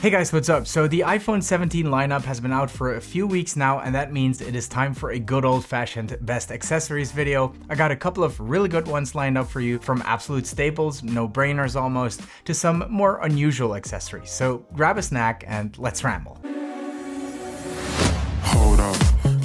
Hey guys, what's up? So the iPhone 17 lineup has been out for a few weeks now, and that means it is time for a good old-fashioned best accessories video. I got a couple of really good ones lined up for you, from absolute staples, no-brainers almost, to some more unusual accessories. So grab a snack and let's ramble. Hold up,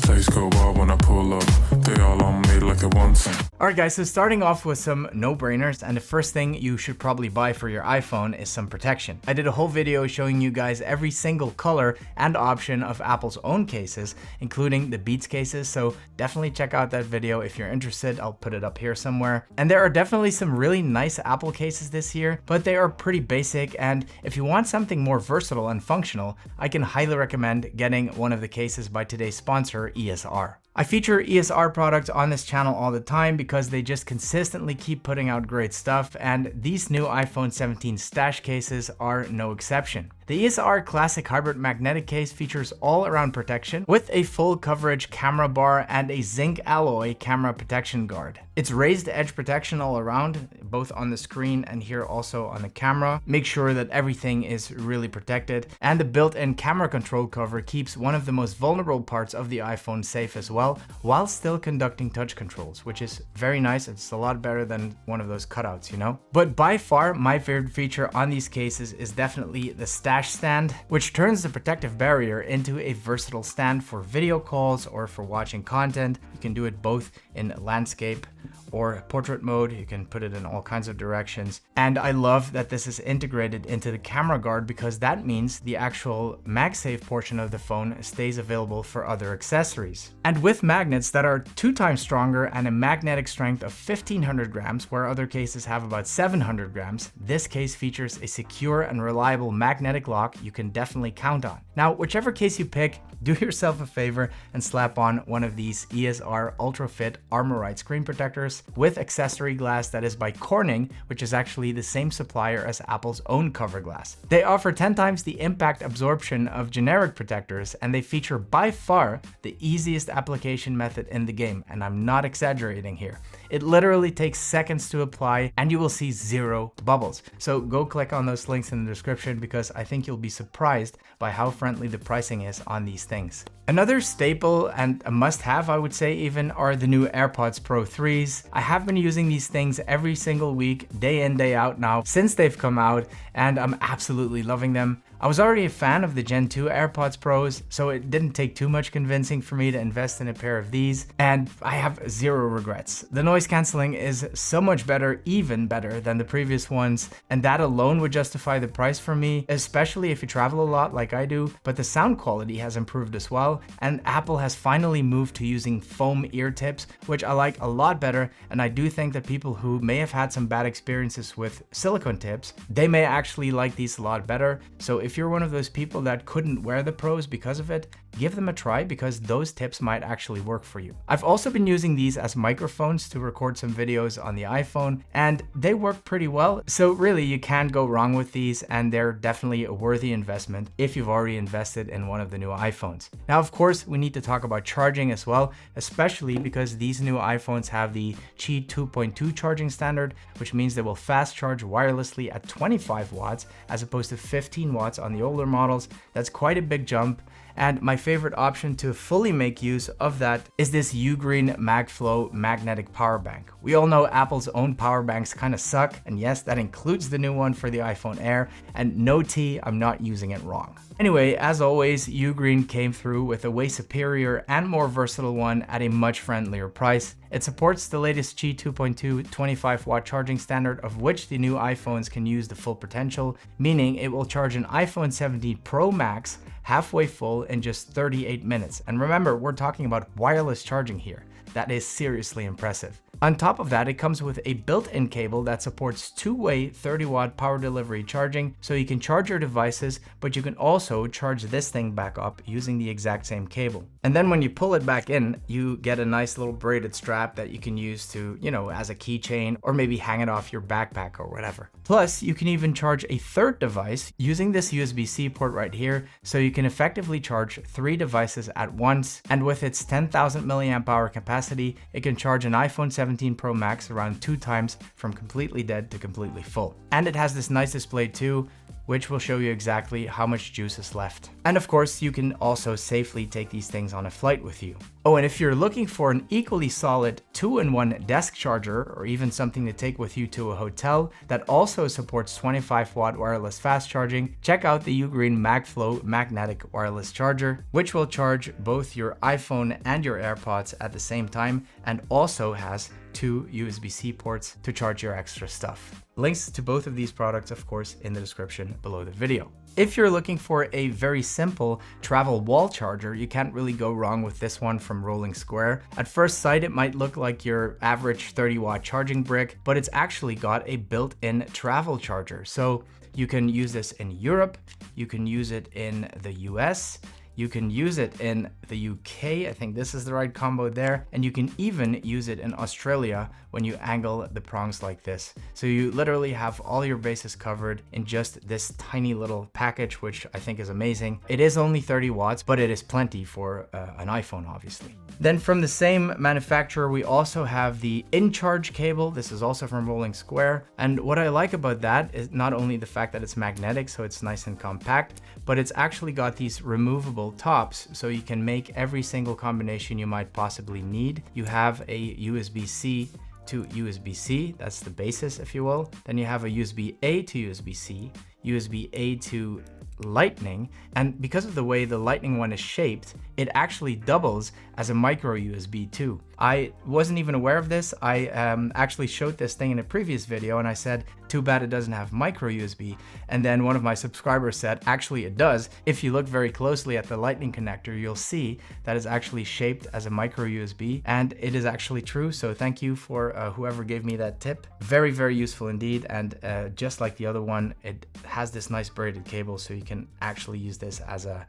things go wild when I pull up. They all on me like it wants. Alright guys, so starting off with some no-brainers, and the first thing you should probably buy for your iPhone is some protection. I did a whole video showing you guys every single color and option of Apple's own cases, including the Beats cases, so definitely check out that video if you're interested. I'll put it up here somewhere. And there are definitely some really nice Apple cases this year, but they are pretty basic, and if you want something more versatile and functional, I can highly recommend getting one of the cases by today's sponsor, ESR. I feature ESR products on this channel all the time because they just consistently keep putting out great stuff, and these new iPhone 17 stash cases are no exception. The ESR Classic Hybrid Magnetic Case features all-around protection with a full coverage camera bar and a zinc alloy camera protection guard. It's raised edge protection all around, both on the screen and here also on the camera. Make sure that everything is really protected, and the built-in camera control cover keeps one of the most vulnerable parts of the iPhone safe as well, while still conducting touch controls, which is very nice. It's a lot better than one of those cutouts, you know? But by far, my favorite feature on these cases is definitely the stash stand, which turns the protective barrier into a versatile stand for video calls or for watching content. You can do it both in landscape or portrait mode. You can put it in all kinds of directions. And I love that this is integrated into the camera guard, because that means the actual MagSafe portion of the phone stays available for other accessories. And with magnets that are 2 times stronger and a magnetic strength of 1500 grams, where other cases have about 700 grams, this case features a secure and reliable magnetic lock you can definitely count on. Now, whichever case you pick, do yourself a favor and slap on one of these ESR Ultra Fit Armorite screen protectors with accessory glass that is by Corning, which is actually the same supplier as Apple's own cover glass. They offer 10 times the impact absorption of generic protectors, and they feature by far the easiest application method in the game, and I'm not exaggerating here. It literally takes seconds to apply and you will see 0 bubbles. So go click on those links in the description, because I think you'll be surprised by how friendly the pricing is on these things. Another staple and a must-have, I would say even, are the new AirPods Pro 3s. I have been using these things every single week, day in, day out now, since they've come out, and I'm absolutely loving them. I was already a fan of the Gen 2 AirPods Pros, so it didn't take too much convincing for me to invest in a pair of these, and I have 0 regrets. The noise cancelling is so much better, even better than the previous ones, and that alone would justify the price for me, especially if you travel a lot like I do. But the sound quality has improved as well, and Apple has finally moved to using foam ear tips, which I like a lot better, and I do think that people who may have had some bad experiences with silicone tips, they may actually like these a lot better. So if you're one of those people that couldn't wear the Pros because of it, give them a try, because those tips might actually work for you. I've also been using these as microphones to record some videos on the iPhone, and they work pretty well. So really, you can't go wrong with these, and they're definitely a worthy investment if you've already invested in one of the new iPhones. Now, of course, we need to talk about charging as well, especially because these new iPhones have the Qi 2.2 charging standard, which means they will fast charge wirelessly at 25 watts as opposed to 15 watts on the older models. That's quite a big jump. And my favorite option to fully make use of that is this Ugreen MagFlow magnetic power bank. We all know Apple's own power banks kind of suck, and yes, that includes the new one for the iPhone Air, and no tea, I'm not using it wrong. Anyway, as always, Ugreen came through with a way superior and more versatile one at a much friendlier price. It supports the latest Qi 2.2 25-watt charging standard, of which the new iPhones can use the full potential, meaning it will charge an iPhone 17 Pro Max halfway full in just 38 minutes. And remember, we're talking about wireless charging here. That is seriously impressive. On top of that, it comes with a built-in cable that supports 2-way 30-watt power delivery charging, so you can charge your devices, but you can also charge this thing back up using the exact same cable. And then when you pull it back in, you get a nice little braided strap that you can use to, as a keychain, or maybe hang it off your backpack or whatever. Plus, you can even charge a third device using this USB-C port right here, so you can effectively charge 3 devices at once. And with its 10,000 milliamp hour capacity, it can charge an iPhone 17 Pro Max around 2 times from completely dead to completely full. And it has this nice display too. which will show you exactly how much juice is left. And of course, you can also safely take these things on a flight with you. Oh, and if you're looking for an equally solid 2-in-1 desk charger, or even something to take with you to a hotel that also supports 25-watt wireless fast charging, check out the Ugreen MagFlow magnetic wireless charger, which will charge both your iPhone and your AirPods at the same time, and also has 2 USB-C ports to charge your extra stuff. Links to both of these products, of course, in the description below the video. If you're looking for a very simple travel wall charger, you can't really go wrong with this one from Rolling Square. At first sight, it might look like your average 30-watt charging brick, but it's actually got a built-in travel charger. So you can use this in Europe, you can use it in the US, you can use it in the UK, I think this is the right combo there, and you can even use it in Australia when you angle the prongs like this. So you literally have all your bases covered in just this tiny little package, which I think is amazing. It is only 30 watts, but it is plenty for an iPhone, obviously. Then from the same manufacturer, we also have the InCharge cable. This is also from Rolling Square. And what I like about that is not only the fact that it's magnetic, so it's nice and compact, but it's actually got these removable tops, so you can make every single combination you might possibly need. You have a USB-C to USB-C, that's the basis, if you will. Then you have a USB-A to USB-C, USB-A to Lightning, and because of the way the Lightning one is shaped, it actually doubles as a micro USB too. I wasn't even aware of this. I actually showed this thing in a previous video and I said, too bad it doesn't have micro USB. And then one of my subscribers said, actually it does. If you look very closely at the Lightning connector, you'll see that it's actually shaped as a micro USB, and it is actually true. So thank you for whoever gave me that tip. Very, very useful indeed. And just like the other one, it has this nice braided cable, so you can actually use this as a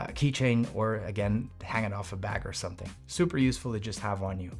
keychain, or again, hang it off a bag or something. Super useful to just have on you.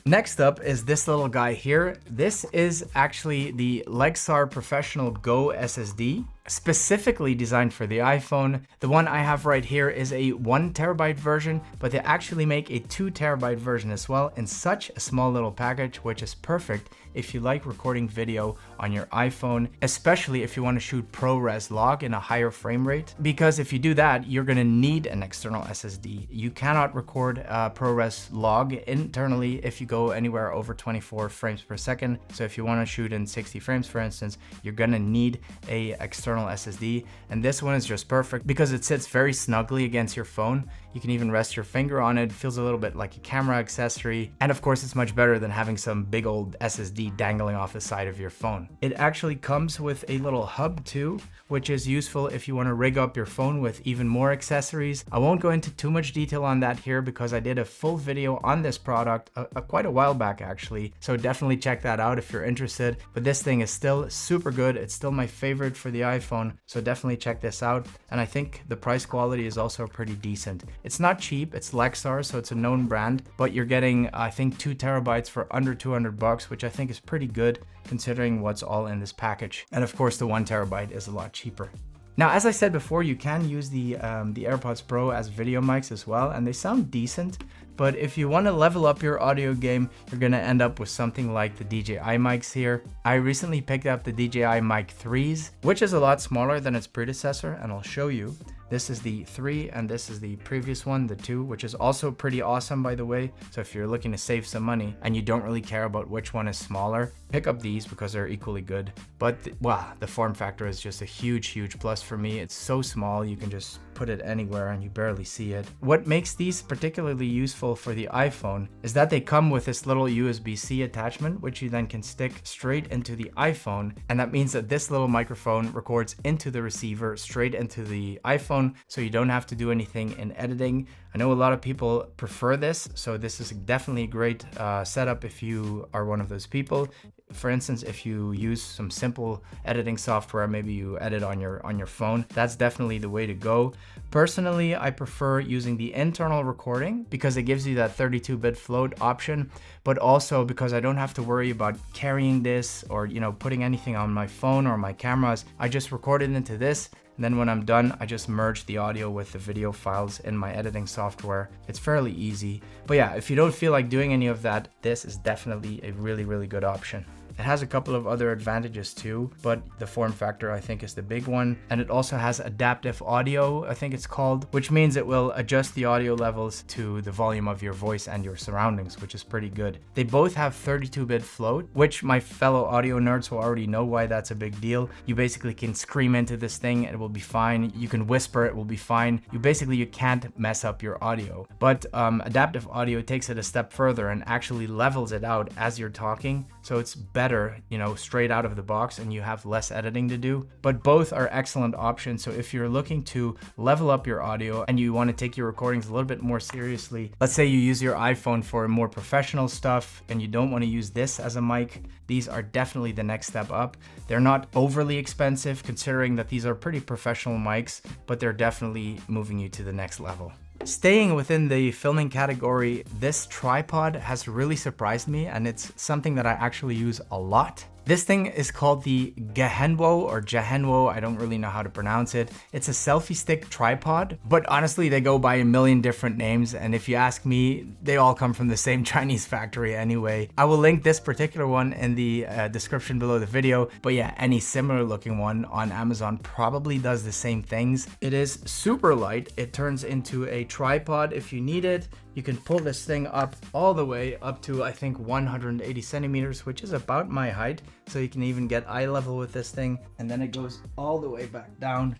Next up is this little guy here. This is actually the Lexar Professional Go SSD, specifically designed for the iPhone. The one I have right here is a 1 terabyte version, but they actually make a 2 terabyte version as well in such a small little package, which is perfect if you like recording video on your iPhone, especially if you want to shoot ProRes log in a higher frame rate, because if you do that, you're going to need an external SSD. You cannot record ProRes log internally if you go anywhere over 24 frames per second. So if you want to shoot in 60 frames, for instance, you're going to need a external SSD, and this one is just perfect because it sits very snugly against your phone. You can even rest your finger on it. It feels a little bit like a camera accessory, and of course it's much better than having some big old SSD dangling off the side of your phone. It actually comes with a little hub too, which is useful if you want to rig up your phone with even more accessories. I won't go into too much detail on that here because I did a full video on this product quite a while back actually, so definitely check that out if you're interested. But this thing is still super good. It's still my favorite for the iPhone, so definitely check this out. And I think the price quality is also pretty decent. It's not cheap, it's Lexar, so it's a known brand, but you're getting, I think, 2 terabytes for under 200 bucks, which I think is pretty good considering what's all in this package. And of course, the 1 terabyte is a lot cheaper. Now, as I said before, you can use the AirPods Pro as video mics as well, and they sound decent. But if you want to level up your audio game, you're going to end up with something like the DJI mics here. I recently picked up the DJI Mic 3s, which is a lot smaller than its predecessor, and I'll show you. This is the 3 and this is the previous one, the 2, which is also pretty awesome, by the way. So if you're looking to save some money and you don't really care about which one is smaller, pick up these because they're equally good. But wow, the form factor is just a huge, huge plus for me. It's so small, you can just put it anywhere and you barely see it. What makes these particularly useful for the iPhone is that they come with this little USB-C attachment, which you then can stick straight into the iPhone. And that means that this little microphone records into the receiver straight into the iPhone, so you don't have to do anything in editing. I know a lot of people prefer this, so this is definitely a great setup if you are one of those people. For instance, if you use some simple editing software, maybe you edit on your phone, that's definitely the way to go. Personally, I prefer using the internal recording because it gives you that 32-bit float option, but also because I don't have to worry about carrying this or, you know, putting anything on my phone or my cameras. I just record it into this, and then when I'm done, I just merge the audio with the video files in my editing software. It's fairly easy. But yeah, if you don't feel like doing any of that, this is definitely a really, really good option. It has a couple of other advantages too, but the form factor I think is the big one. And it also has adaptive audio, I think it's called, which means it will adjust the audio levels to the volume of your voice and your surroundings, which is pretty good. They both have 32-bit float, which my fellow audio nerds will already know why that's a big deal. You basically can scream into this thing, it will be fine. You can whisper, it will be fine. You can't mess up your audio. But adaptive audio takes it a step further and actually levels it out as you're talking. So it's better, straight out of the box, and you have less editing to do. But both are excellent options. So if you're looking to level up your audio and you want to take your recordings a little bit more seriously, let's say you use your iPhone for more professional stuff and you don't want to use this as a mic, these are definitely the next step up. They're not overly expensive considering that these are pretty professional mics, but they're definitely moving you to the next level. Staying within the filming category, this tripod has really surprised me, and it's something that I actually use a lot. This thing is called the Gehenwo, I don't really know how to pronounce it. It's a selfie stick tripod, but honestly they go by a million different names, and if you ask me, they all come from the same Chinese factory anyway. I will link this particular one in the description below the video, but yeah, any similar looking one on Amazon probably does the same things. It is super light, it turns into a tripod if you need it. You can pull this thing up all the way up to, I think, 180 centimeters, which is about my height. So you can even get eye level with this thing. And then it goes all the way back down.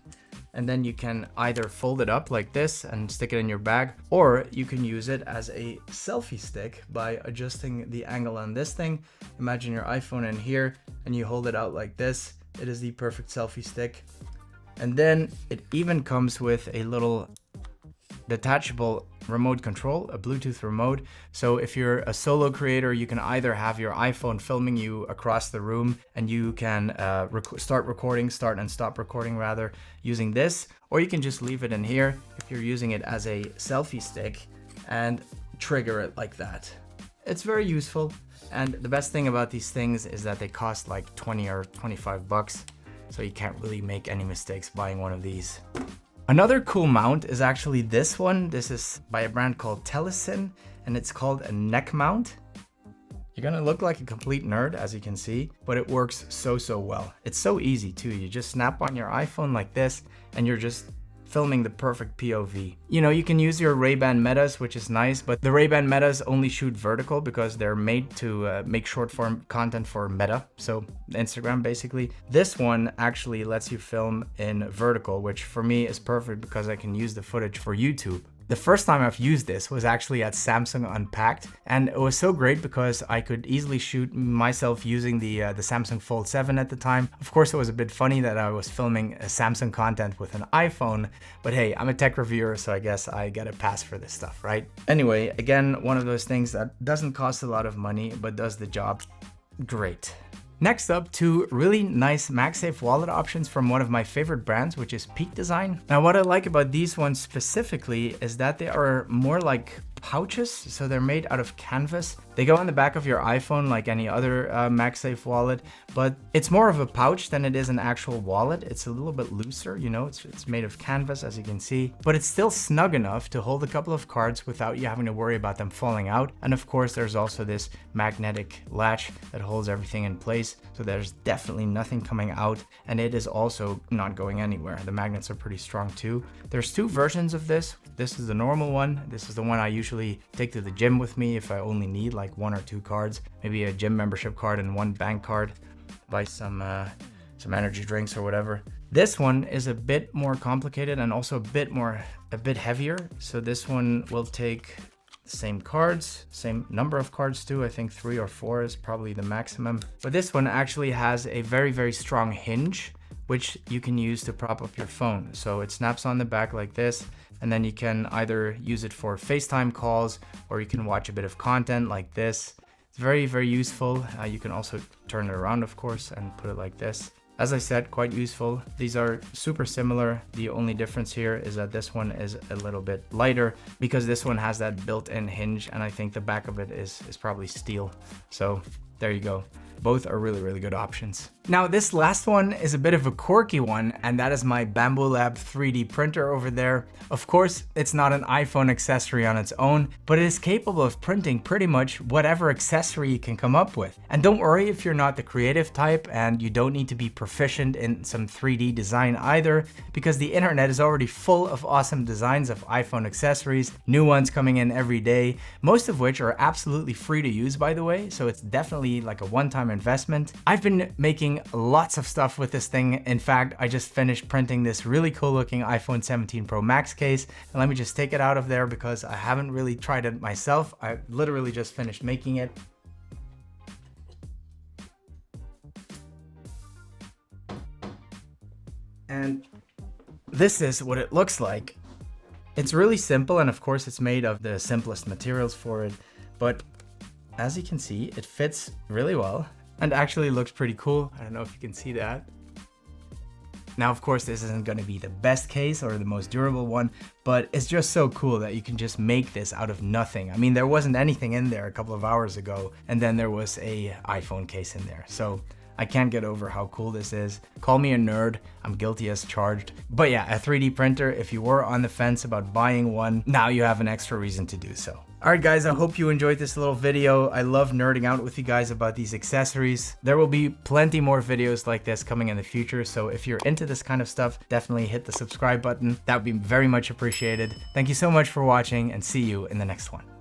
And then you can either fold it up like this and stick it in your bag, or you can use it as a selfie stick by adjusting the angle on this thing. Imagine your iPhone in here and you hold it out like this. It is the perfect selfie stick. And then it even comes with a little detachable remote control, a Bluetooth remote. So if you're a solo creator, you can either have your iPhone filming you across the room and you can start and stop recording rather using this, or you can just leave it in here if you're using it as a selfie stick and trigger it like that. It's very useful, and the best thing about these things is that they cost like 20 or 25 bucks, so you can't really make any mistakes buying one of these. Another cool mount is actually this one. This is by a brand called Telesin, and it's called a neck mount. You're gonna look like a complete nerd, as you can see, but it works so well. It's so easy too. You just snap on your iPhone like this, and you're just filming the perfect POV. You can use your Ray-Ban Metas, which is nice, but the Ray-Ban Metas only shoot vertical because they're made to make short form content for Meta, so Instagram basically. This one actually lets you film in vertical, which for me is perfect because I can use the footage for YouTube. The first time I've used this was actually at Samsung Unpacked, and it was so great because I could easily shoot myself using the Samsung Fold 7 at the time. Of course, it was a bit funny that I was filming Samsung content with an iPhone, but hey, I'm a tech reviewer, so I guess I get a pass for this stuff, right? Anyway, again, one of those things that doesn't cost a lot of money, but does the job great. Next up, two really nice MagSafe wallet options from one of my favorite brands, which is Peak Design. Now, what I like about these ones specifically is that they are more like pouches, so they're made out of canvas. They go on the back of your iPhone like any other MagSafe wallet, but it's more of a pouch than it is an actual wallet. It's a little bit looser, it's made of canvas, as you can see, but it's still snug enough to hold a couple of cards without you having to worry about them falling out. And of course, there's also this magnetic latch that holds everything in place, so there's definitely nothing coming out, and it is also not going anywhere. The magnets are pretty strong too. There's two versions of this. This is the normal one. This is the one I usually take to the gym with me if I only need like 1 or 2 cards, maybe a gym membership card and 1 bank card, buy some energy drinks or whatever. This one is a bit more complicated and also a bit heavier. So this one will take the same cards, same number of cards too. I think 3 or 4 is probably the maximum. But this one actually has a very strong hinge, which you can use to prop up your phone. So it snaps on the back like this, and then you can either use it for FaceTime calls, or you can watch a bit of content like this. It's very useful. You can also turn it around, of course, and put it like this. As I said, quite useful. These are super similar. The only difference here is that this one is a little bit lighter because this one has that built-in hinge, and I think the back of it is probably steel. So there you go. Both are really, really good options. Now, this last one is a bit of a quirky one, and that is my Bambu Lab 3D printer over there. Of course, it's not an iPhone accessory on its own, but it is capable of printing pretty much whatever accessory you can come up with. And don't worry if you're not the creative type and you don't need to be proficient in some 3D design either, because the internet is already full of awesome designs of iPhone accessories, new ones coming in every day, most of which are absolutely free to use, by the way, so it's definitely like a one-time investment. I've been making lots of stuff with this thing. In fact, I just finished printing this really cool looking iPhone 17 Pro Max case. And let me just take it out of there because I haven't really tried it myself. I literally just finished making it. And this is what it looks like. It's really simple, and of course it's made of the simplest materials for it, but as you can see, it fits really well and actually looks pretty cool. I don't know if you can see that. Now, of course, this isn't going to be the best case or the most durable one, but it's just so cool that you can just make this out of nothing. I mean, there wasn't anything in there a couple of hours ago, and then there was a iPhone case in there. So I can't get over how cool this is. Call me a nerd, I'm guilty as charged. But yeah, a 3D printer, if you were on the fence about buying one, now you have an extra reason to do so. Alright guys, I hope you enjoyed this little video. I love nerding out with you guys about these accessories. There will be plenty more videos like this coming in the future, so if you're into this kind of stuff, definitely hit the subscribe button. That would be very much appreciated. Thank you so much for watching, and see you in the next one.